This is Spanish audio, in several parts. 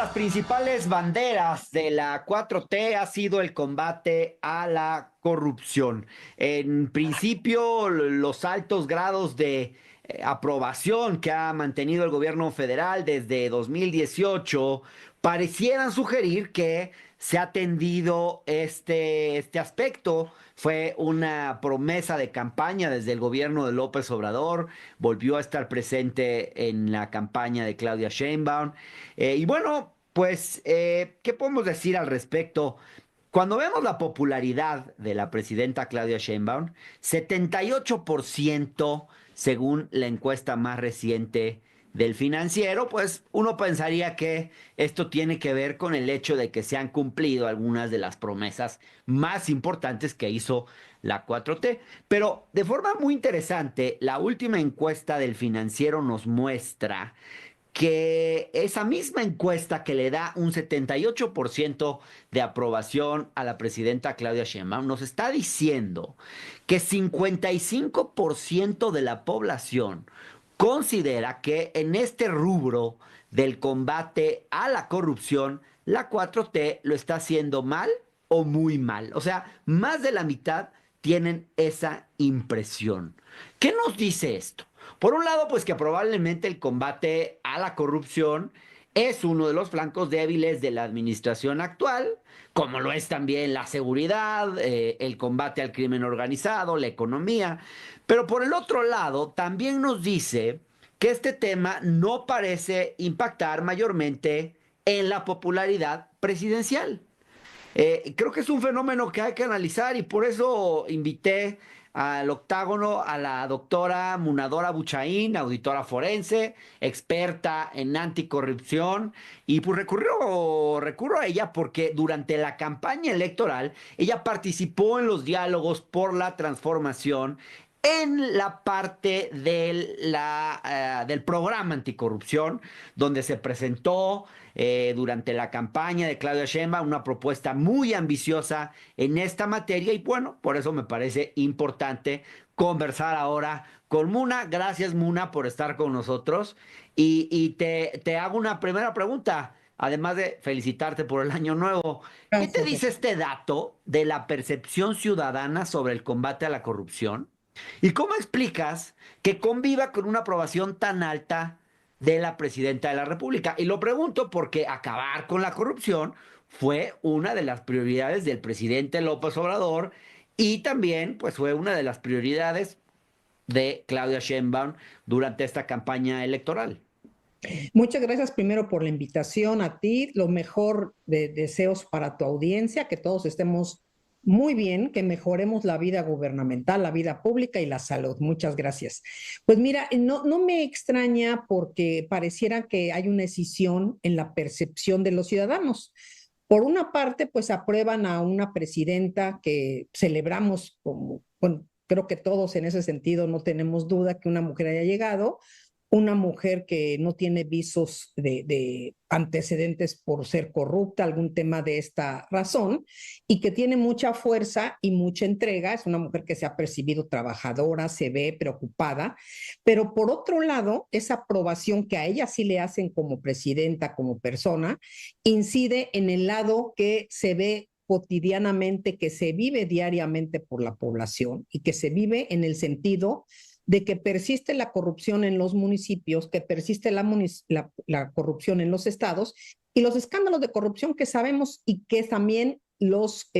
las principales banderas de la 4T ha sido el combate a la corrupción. En principio, los altos grados de aprobación que ha mantenido el gobierno federal desde 2018 parecieran sugerir que se ha atendido este aspecto. Fue una promesa de campaña desde el gobierno de López Obrador, volvió a estar presente en la campaña de Claudia Sheinbaum. Y bueno, pues, ¿qué podemos decir al respecto? Cuando vemos la popularidad de la presidenta Claudia Sheinbaum, 78% según la encuesta más reciente del Financiero, pues uno pensaría que esto tiene que ver con el hecho de que se han cumplido algunas de las promesas más importantes que hizo la 4T. Pero de forma muy interesante, la última encuesta del Financiero nos muestra que esa misma encuesta que le da un 78% de aprobación a la presidenta Claudia Sheinbaum nos está diciendo que 55% de la población considera que en este rubro del combate a la corrupción, la 4T lo está haciendo mal o muy mal. O sea, más de la mitad tienen esa impresión. ¿Qué nos dice esto? Por un lado, pues que probablemente el combate a la corrupción es uno de los flancos débiles de la administración actual, como lo es también la seguridad, el combate al crimen organizado, la economía. Pero por el otro lado, también nos dice que este tema no parece impactar mayormente en la popularidad presidencial. Creo que es un fenómeno que hay que analizar y por eso invité al octágono a la doctora Munadora Buchaín, auditora forense, experta en anticorrupción, y pues recurro a ella porque durante la campaña electoral ella participó en los diálogos por la transformación en la parte del programa anticorrupción, donde se presentó durante la campaña de Claudia Sheinbaum una propuesta muy ambiciosa en esta materia y bueno, por eso me parece importante conversar ahora con Muna. Gracias, Muna, por estar con nosotros y te hago una primera pregunta. Además de felicitarte por el año nuevo, ¿qué te Gracias, dice doctor. este dato de la percepción ciudadana sobre el combate a la corrupción? ¿Y cómo explicas que conviva con una aprobación tan alta de la presidenta de la República? Y lo pregunto porque acabar con la corrupción fue una de las prioridades del presidente López Obrador y también pues fue una de las prioridades de Claudia Sheinbaum durante esta campaña electoral. Muchas gracias primero por la invitación a ti, lo mejor de deseos para tu audiencia, que todos estemos muy bien, que mejoremos la vida gubernamental, la vida pública y la salud. Muchas gracias. Pues mira, no me extraña porque pareciera que hay una escisión en la percepción de los ciudadanos. Por una parte, pues aprueban a una presidenta que celebramos como, bueno, creo que todos en ese sentido no tenemos duda que una mujer haya llegado, una mujer que no tiene visos de antecedentes por ser corrupta, algún tema de esta razón, y que tiene mucha fuerza y mucha entrega. Es una mujer que se ha percibido trabajadora, se ve preocupada, pero por otro lado, esa aprobación que a ella sí le hacen como presidenta, como persona, incide en el lado que se ve cotidianamente, que se vive diariamente por la población y que se vive en el sentido de que persiste la corrupción en los municipios, que persiste la corrupción en los estados y los escándalos de corrupción que sabemos y que también los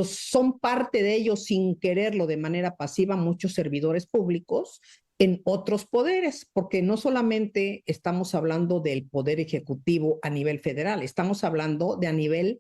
son parte de ellos sin quererlo de manera pasiva muchos servidores públicos en otros poderes, porque no solamente estamos hablando del poder ejecutivo a nivel federal, estamos hablando de a nivel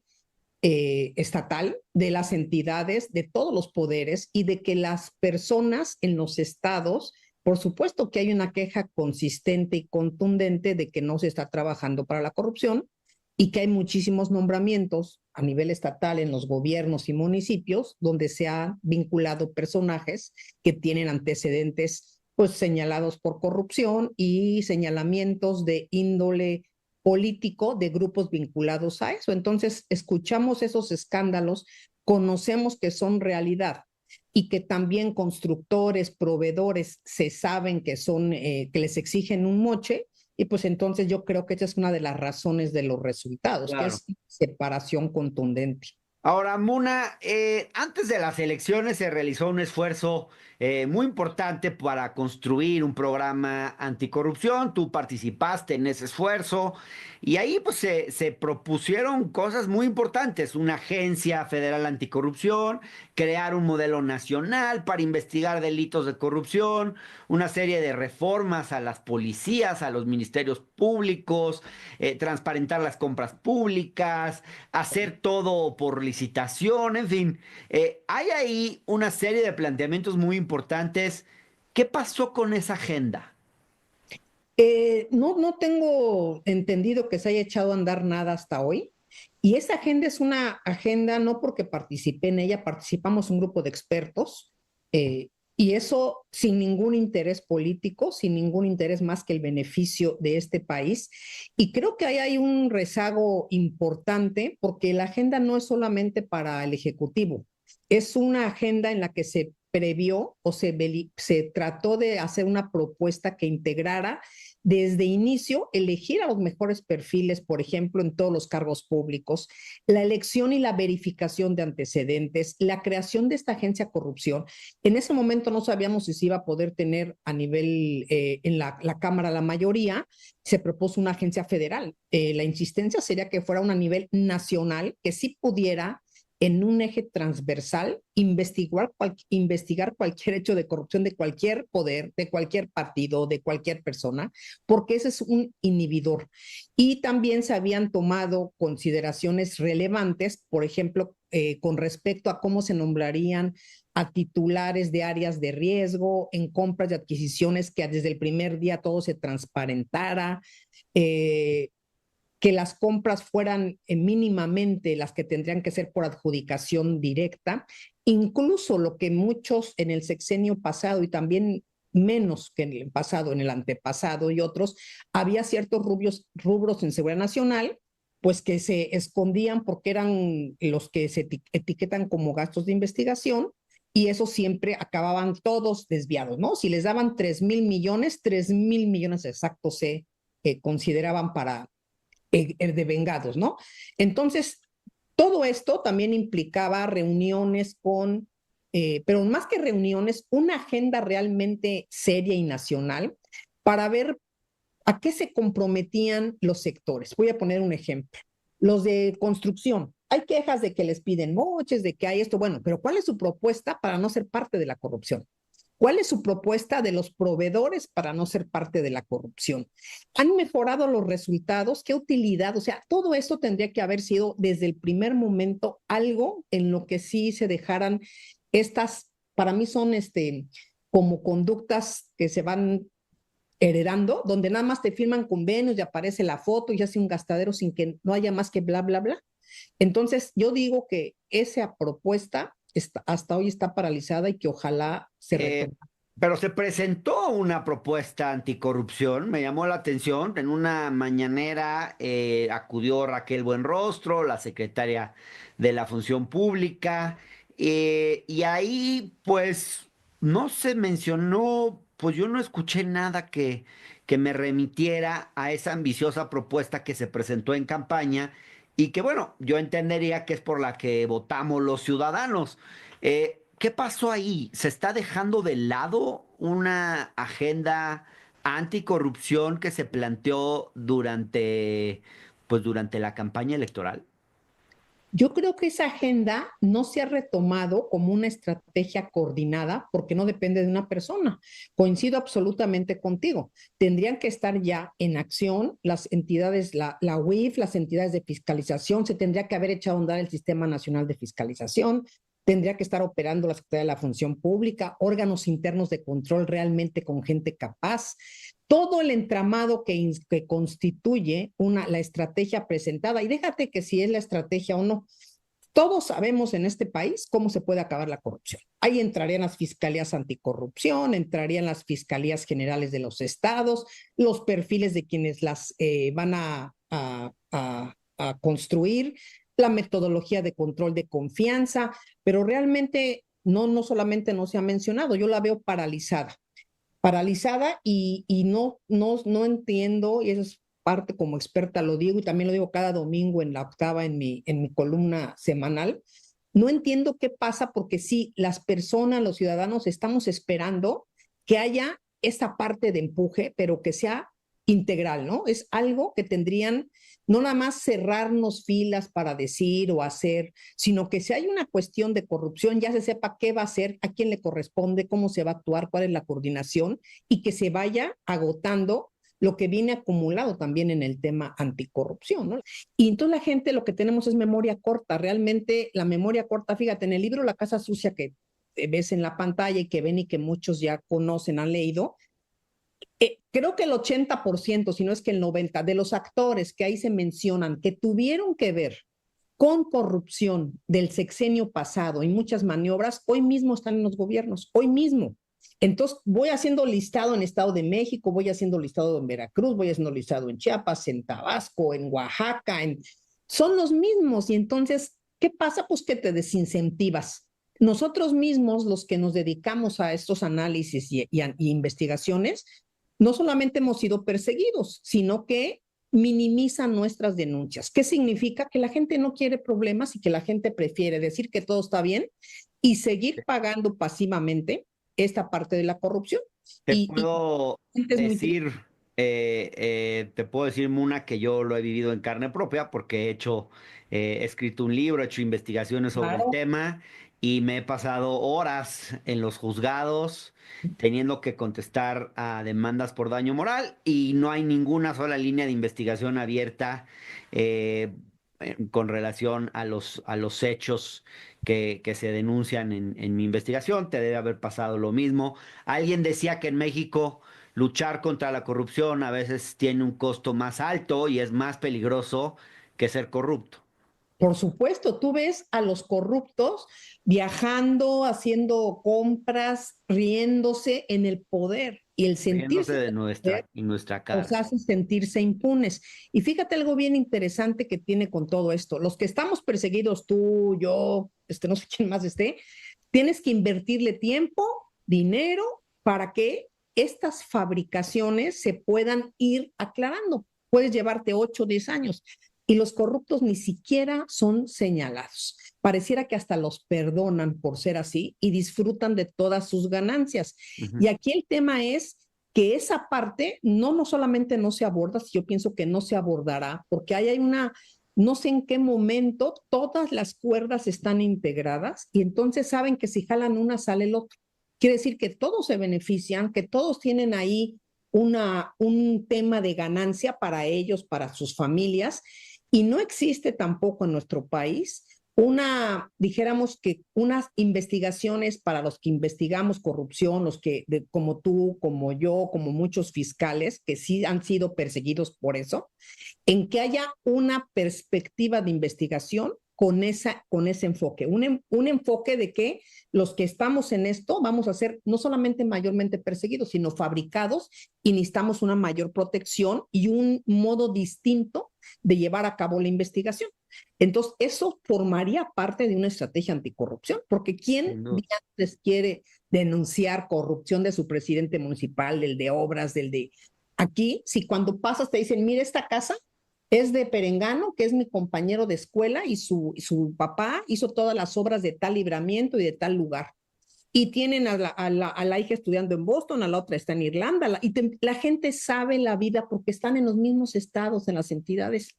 estatal, de las entidades, de todos los poderes y de que las personas en los estados, por supuesto que hay una queja consistente y contundente de que no se está trabajando para la corrupción y que hay muchísimos nombramientos a nivel estatal en los gobiernos y municipios donde se han vinculado personajes que tienen antecedentes pues señalados por corrupción y señalamientos de índole político de grupos vinculados a eso. Entonces, escuchamos esos escándalos, conocemos que son realidad y que también constructores, proveedores se saben que son, que les exigen un moche y pues entonces yo creo que esa es una de las razones de los resultados, que Claro. es separación contundente. Ahora, Muna, antes de las elecciones se realizó un esfuerzo muy importante para construir un programa anticorrupción. Tú participaste en ese esfuerzo y ahí pues se propusieron cosas muy importantes. Una agencia federal anticorrupción, crear un modelo nacional para investigar delitos de corrupción, una serie de reformas a las policías, a los ministerios públicos, transparentar las compras públicas, hacer todo por licitación, en fin, hay ahí una serie de planteamientos muy importantes. ¿Qué pasó con esa agenda? No tengo entendido que se haya echado a andar nada hasta hoy. Y esa agenda es una agenda, no porque participé en ella, participamos un grupo de expertos, y eso sin ningún interés político, sin ningún interés más que el beneficio de este país. Y creo que ahí hay un rezago importante porque la agenda no es solamente para el Ejecutivo, es una agenda en la que se previó o se trató de hacer una propuesta que integrara desde inicio elegir a los mejores perfiles, por ejemplo, en todos los cargos públicos, la elección y la verificación de antecedentes, la creación de esta agencia corrupción. En ese momento no sabíamos si se iba a poder tener a nivel en la Cámara la mayoría, se propuso una agencia federal. La insistencia sería que fuera a nivel nacional, que sí pudiera en un eje transversal investigar cualquier hecho de corrupción de cualquier poder, de cualquier partido, de cualquier persona, porque ese es un inhibidor. Y también se habían tomado consideraciones relevantes, por ejemplo, con respecto a cómo se nombrarían a titulares de áreas de riesgo en compras y adquisiciones, que desde el primer día todo se transparentara, que las compras fueran mínimamente las que tendrían que ser por adjudicación directa, incluso lo que muchos en el sexenio pasado y también menos que en el pasado, en el antepasado y otros, había ciertos rubros en seguridad nacional, pues que se escondían porque eran los que se etiquetan como gastos de investigación, y eso siempre acababan todos desviados, ¿no? Si les daban 3,000 millones, 3,000 millones exactos se consideraban para de vengados, ¿no? Entonces, todo esto también implicaba reuniones pero más que reuniones, una agenda realmente seria y nacional para ver a qué se comprometían los sectores. Voy a poner un ejemplo. Los de construcción. Hay quejas de que les piden moches, de que hay esto. Bueno, pero ¿cuál es su propuesta para no ser parte de la corrupción? ¿Cuál es su propuesta de los proveedores para no ser parte de la corrupción? ¿Han mejorado los resultados? ¿Qué utilidad? O sea, todo esto tendría que haber sido desde el primer momento algo en lo que sí se dejaran estas, para mí son como conductas que se van heredando, donde nada más te firman convenios y aparece la foto y hace un gastadero sin que no haya más que bla, bla, bla. Entonces, yo digo que esa propuesta hasta hoy está paralizada y que ojalá se Eh, retome. pero se presentó una propuesta anticorrupción, me llamó la atención. En una mañanera acudió Raquel Buenrostro, la secretaria de la Función Pública, y ahí pues no se mencionó, pues yo no escuché nada que me remitiera a esa ambiciosa propuesta que se presentó en campaña y que bueno, yo entendería que es por la que votamos los ciudadanos. ¿Qué pasó ahí? ¿Se está dejando de lado una agenda anticorrupción que se planteó pues durante la campaña electoral? Yo creo que esa agenda no se ha retomado como una estrategia coordinada porque no depende de una persona. Coincido absolutamente contigo. Tendrían que estar ya en acción las entidades, la UIF, las entidades de fiscalización, se tendría que haber echado a andar el Sistema Nacional de Fiscalización, tendría que estar operando la Secretaría de la Función Pública, órganos internos de control realmente con gente capaz, todo el entramado que constituye la estrategia presentada. Y déjate que si es la estrategia o no, todos sabemos en este país cómo se puede acabar la corrupción. Ahí entrarían las fiscalías anticorrupción, entrarían las fiscalías generales de los estados, los perfiles de quienes las van a construir, la metodología de control de confianza, pero realmente no solamente no se ha mencionado, yo la veo paralizada. paralizada y no entiendo, y eso es parte como experta, lo digo y también lo digo cada domingo en la octava, en mi columna semanal, no entiendo qué pasa porque sí, las personas, los ciudadanos, estamos esperando que haya esa parte de empuje, pero que sea integral, ¿no? Es algo que tendrían no nada más cerrarnos filas para decir o hacer, sino que si hay una cuestión de corrupción, ya se sepa qué va a hacer, a quién le corresponde, cómo se va a actuar, cuál es la coordinación y que se vaya agotando lo que viene acumulado también en el tema anticorrupción, ¿no? Y entonces la gente lo que tenemos es memoria corta, realmente la memoria corta, fíjate, en el libro La Casa Sucia que ves en la pantalla y que ven y que muchos ya conocen, han leído, creo que el 80%, si no es que el 90%, de los actores que ahí se mencionan que tuvieron que ver con corrupción del sexenio pasado y muchas maniobras, hoy mismo están en los gobiernos, hoy mismo. Entonces voy haciendo listado en Estado de México, voy haciendo listado en Veracruz, voy haciendo listado en Chiapas, en Tabasco, en Oaxaca, son los mismos. Y entonces, ¿qué pasa? Pues que te desincentivas. Nosotros mismos, los que nos dedicamos a estos análisis y investigaciones, no solamente hemos sido perseguidos, sino que minimizan nuestras denuncias. ¿Qué significa? Que la gente no quiere problemas y que la gente prefiere decir que todo está bien y seguir pagando pasivamente esta parte de la corrupción. Te Y puedo es muy decir, te puedo decir, Muna, que yo lo he vivido en carne propia porque he escrito un libro, he hecho investigaciones sobre el claro. tema y me he pasado horas en los juzgados teniendo que contestar a demandas por daño moral y no hay ninguna sola línea de investigación abierta eh, con relación a los hechos que se denuncian en mi investigación. Te debe haber pasado lo mismo. Alguien decía que en México luchar contra la corrupción a veces tiene un costo más alto y es más peligroso que ser corrupto, Por supuesto, tú ves a los corruptos viajando, haciendo compras, riéndose en el poder y el riéndose sentirse en de el poder nuestra los cara. hace sentirse impunes. Y fíjate algo bien interesante que tiene con todo esto. Los que estamos perseguidos, tú, yo, no sé quién más esté, tienes que invertirle tiempo, dinero, para que estas fabricaciones se puedan ir aclarando. Puedes llevarte 8 o 10 años y los corruptos ni siquiera son señalados. Pareciera que hasta los perdonan por ser así y disfrutan de todas sus ganancias. Ujú. Y aquí el tema es que esa parte no solamente no se aborda, yo pienso que no se abordará, porque hay una, no sé en qué momento todas las cuerdas están integradas y entonces saben que si jalan una sale el otro. Quiere decir que todos se benefician, que todos tienen ahí un tema de ganancia para ellos, para sus familias, y no existe tampoco en nuestro país dijéramos que unas investigaciones para los que investigamos corrupción, los que, como tú, como yo, como muchos fiscales que sí han sido perseguidos por eso, en que haya una perspectiva de investigación con ese enfoque, un enfoque de que los que estamos en esto vamos a ser no solamente mayormente perseguidos, sino fabricados y necesitamos una mayor protección y un modo distinto de llevar a cabo la investigación. Entonces, eso formaría parte de una estrategia anticorrupción, porque ¿quién Sin duda. antes quiere denunciar corrupción de su presidente municipal, del de obras, del de... Aquí, si cuando pasas te dicen, mire, esta casa es de Perengano, que es mi compañero de escuela, y su papá hizo todas las obras de tal libramiento y de tal lugar. Y tienen a la hija estudiando en Boston, a la otra está en Irlanda, la gente sabe la vida porque están en los mismos estados, en las entidades.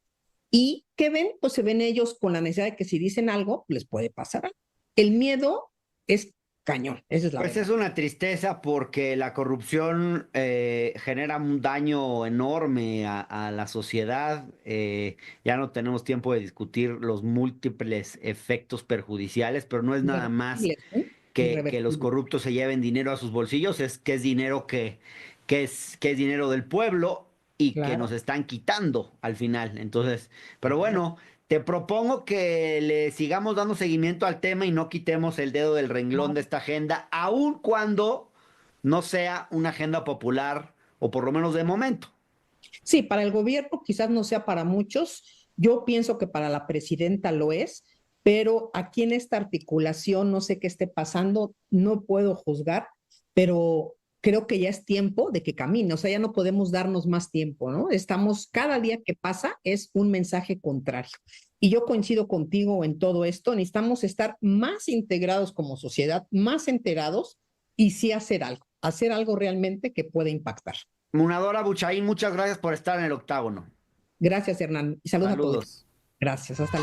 ¿Y qué ven? Pues se ven ellos con la necesidad de que si dicen algo, les puede pasar algo. El miedo es cañón, esa es la Pues es verdad. una tristeza porque la corrupción genera un daño enorme a la sociedad. Ya no tenemos tiempo de discutir los múltiples efectos perjudiciales, pero no es nada más Irreversibles, ¿eh? que los Irreversibles. corruptos se lleven dinero a sus bolsillos, es que es dinero que es dinero del pueblo y que nos Claro, están quitando al final. Entonces, pero claro. bueno, te propongo que le sigamos dando seguimiento al tema y no quitemos el dedo del renglón de No. esta agenda, aun cuando no sea una agenda popular, o por lo menos de momento. Sí, para el gobierno quizás no sea para muchos. Yo pienso que para la presidenta lo es, pero aquí en esta articulación no sé qué esté pasando, no puedo juzgar, pero creo que ya es tiempo de que camine, o sea, ya no podemos darnos más tiempo, ¿no? Estamos, cada día que pasa es un mensaje contrario. Y yo coincido contigo en todo esto, necesitamos estar más integrados como sociedad, más enterados y sí hacer algo realmente que pueda impactar. Munadora Buchaín, muchas gracias por estar en el octágono. Gracias, Hernán, y saludos a todos. Saludos. Gracias, hasta luego.